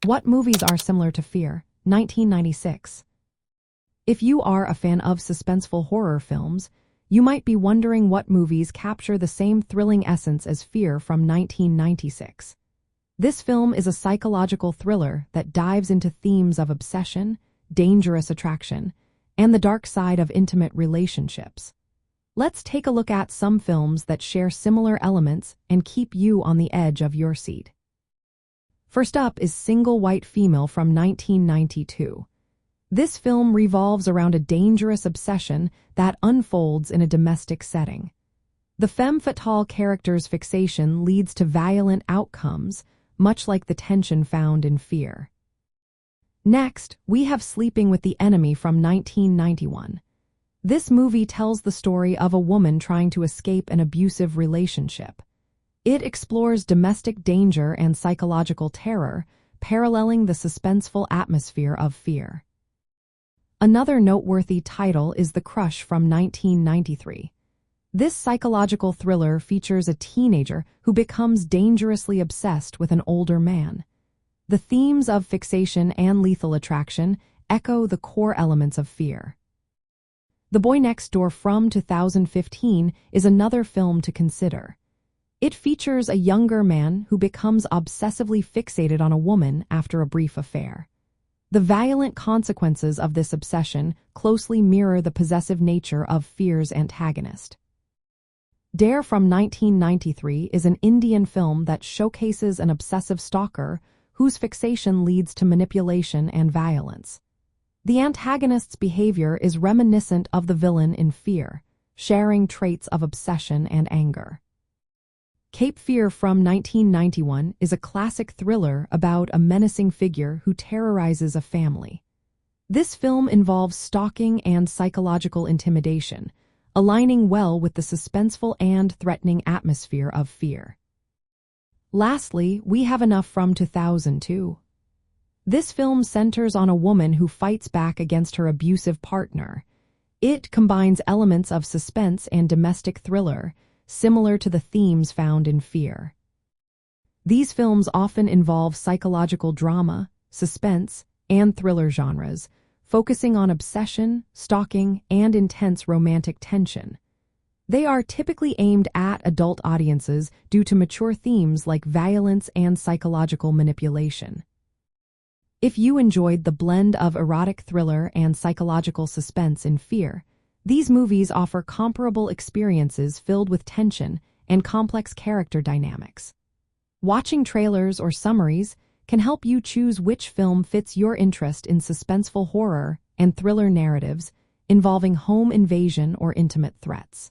What movies are similar to Fear? 1996. If you are a fan of suspenseful horror films, you might be wondering what movies capture the same thrilling essence as Fear from 1996. This film is a psychological thriller that dives into themes of obsession, dangerous attraction, and the dark side of intimate relationships. Let's take a look at some films that share similar elements and keep you on the edge of your seat. First up is Single White Female from 1992. This film revolves around a dangerous obsession that unfolds in a domestic setting. The femme fatale character's fixation leads to violent outcomes, much like the tension found in Fear. Next, we have Sleeping with the Enemy from 1991. This movie tells the story of a woman trying to escape an abusive relationship. It explores domestic danger and psychological terror, paralleling the suspenseful atmosphere of Fear. Another noteworthy title is The Crush from 1993. This psychological thriller features a teenager who becomes dangerously obsessed with an older man. The themes of fixation and lethal attraction echo the core elements of Fear. The Boy Next Door from 2015 is another film to consider. It features a younger man who becomes obsessively fixated on a woman after a brief affair. The violent consequences of this obsession closely mirror the possessive nature of Fear's antagonist. Dare from 1993 is an Indian film that showcases an obsessive stalker whose fixation leads to manipulation and violence. The antagonist's behavior is reminiscent of the villain in Fear, sharing traits of obsession and anger. Cape Fear from 1991 is a classic thriller about a menacing figure who terrorizes a family. This film involves stalking and psychological intimidation, aligning well with the suspenseful and threatening atmosphere of Fear. Lastly, we have Enough from 2002. This film centers on a woman who fights back against her abusive partner. It combines elements of suspense and domestic thriller, similar to the themes found in Fear. These films often involve psychological drama, suspense, and thriller genres, focusing on obsession, stalking, and intense romantic tension. They are typically aimed at adult audiences due to mature themes like violence and psychological manipulation. If you enjoyed the blend of erotic thriller and psychological suspense in Fear, these movies offer comparable experiences filled with tension and complex character dynamics. Watching trailers or summaries can help you choose which film fits your interest in suspenseful horror and thriller narratives involving home invasion or intimate threats.